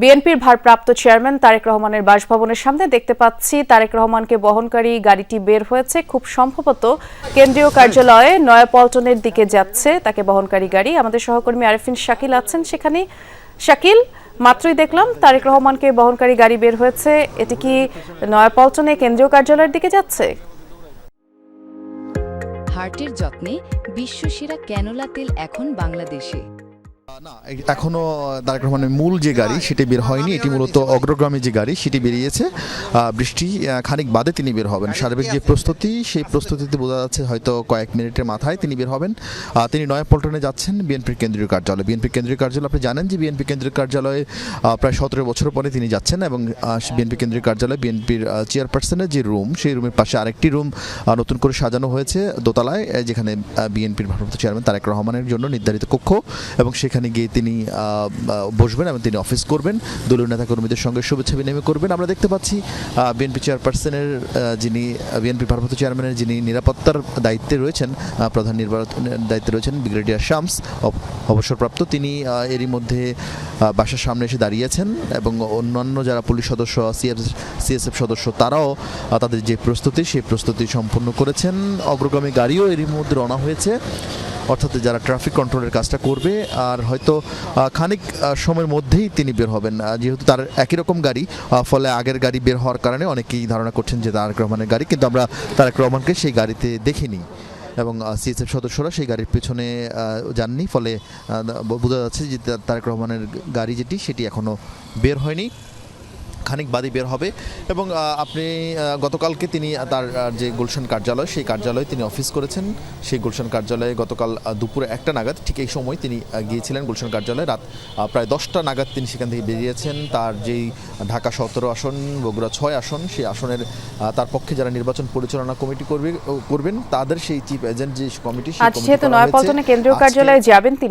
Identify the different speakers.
Speaker 1: বিএনপির ভারপ্রাপ্ত চেয়ারম্যান তারেক রহমানের বাসভবনের সামনে দেখতে পাচ্ছি তারেক রহমানকে বহনকারী গাড়িটি বের হয়েছে। খুব সম্ভবত কেন্দ্রীয় কার্যালয়ে নয়াপল্টনের দিকে যাচ্ছে তাকে বহনকারী গাড়ি। আমাদের সহকর্মী আরেফিন শাকিল আছেন সেখানে। শাকিল, মাত্রই দেখলাম তারেক রহমানকে বহনকারী গাড়ি বের হয়েছে। এটি কি নয়াপল্টনে কেন্দ্রীয় কার্যালয়ের দিকে যাচ্ছে?
Speaker 2: হার্টের যত্নে বিশ্বসেরা ক্যানোলা তেল এখন বাংলাদেশে।
Speaker 3: না, এখনো তারেক রহমানের মূল যে গাড়ি সেটি বের হয়নি। এটি মূলত অগ্রগামী যে গাড়ি সেটি বেরিয়েছে। বৃষ্টি খানিক বাদে তিনি বের হবেন। সার্বিক যে প্রস্তুতি, সেই প্রস্তুতিতে বোঝা যাচ্ছে হয়তো কয়েক মিনিটের মাথায় তিনি বের হবেন। তিনি নয়াপল্টনে যাচ্ছেন বিএনপির কেন্দ্রীয় কার্যালয়। বিএনপির কেন্দ্রীয় কার্যালয় আপনি জানেন যে বিএনপি কেন্দ্রীয় কার্যালয়ে প্রায় 17 বছর পরে তিনি যাচ্ছেন এবং বিএনপি কেন্দ্রীয় কার্যালয় বিএনপির চেয়ারপারসনের যে রুম, সেই রুমের পাশে আরেকটি রুম নতুন করে সাজানো হয়েছে দোতলায়, যেখানে বিএনপির ভারপ্রাপ্ত চেয়ারম্যান তারেক রহমানের জন্য নির্ধারিত কক্ষ, এবং সেখানে গিয়ে তিনি বসবেন এবং তিনি অফিস করবেন, দলীয় নেতাকর্মীদের সঙ্গে শুভেচ্ছা বিনিময় করবেন। আমরা দেখতে পাচ্ছি বিএনপি চেয়ারপারসনের যিনি বিএনপি ভারপ্রাপ্ত চেয়ারম্যানের যিনি নিরাপত্তার দায়িত্বে রয়েছেন, প্রধান নির্বাচনের দায়িত্বে রয়েছেন ব্রিগেডিয়ার শামস, অবসরপ্রাপ্ত, তিনি এরই মধ্যে বাসার সামনে এসে দাঁড়িয়েছেন এবং অন্যান্য যারা পুলিশ সদস্য, সিএসএফ সদস্য, তারাও তাদের যে প্রস্তুতি সেই প্রস্তুতি সম্পন্ন করেছেন। অগ্রগামী গাড়িও এরই মধ্যে রওনা হয়েছে, অর্থাৎ যারা ট্রাফিক কন্ট্রোলের কাজটা করবে। আর হয়তো খানিক সময়ের মধ্যেই তিনি বের হবেন, যেহেতু তার একই রকম গাড়ি, ফলে আগের গাড়ি বের হওয়ার কারণে অনেকেই ধারণা করছেন যে তারেক রহমানের গাড়ি, কিন্তু আমরা তারেক রহমানকে সেই গাড়িতে দেখিনি এবং সিএসএফ সদস্যরা সেই গাড়ির পেছনে যাননি, ফলে বোঝা যাচ্ছে যে তারেক রহমানের গাড়ি যেটি সেটি এখনও বের হয়নি, খানিক বাদই বের হবে। এবং আপনি গতকালকে তিনি তার যে গুলশান কার্যালয়, সেই কার্যালয়ে তিনি অফিস করেছেন। সেই গুলশান কার্যালয়ে গতকাল দুপুরে 1টা নাগাদ, ঠিক এই সময় তিনি গিয়েছিলেন গুলশান কার্যালয়ে। রাত প্রায় 10টা নাগাদ তিনি সেখান থেকে বেরিয়েছেন। তার যেই ঢাকা 17 আসন, বগুড়া 6 আসন, সেই আসনের তার পক্ষে যারা নির্বাচন পরিচালনা কমিটি করবেন তাদের সেই চিফ এজেন্ট যে কমিটি, সেই কমিটি
Speaker 1: নয়াপল্টনে কেন্দ্রীয় কার্যালয়ে যাবেন তিনি।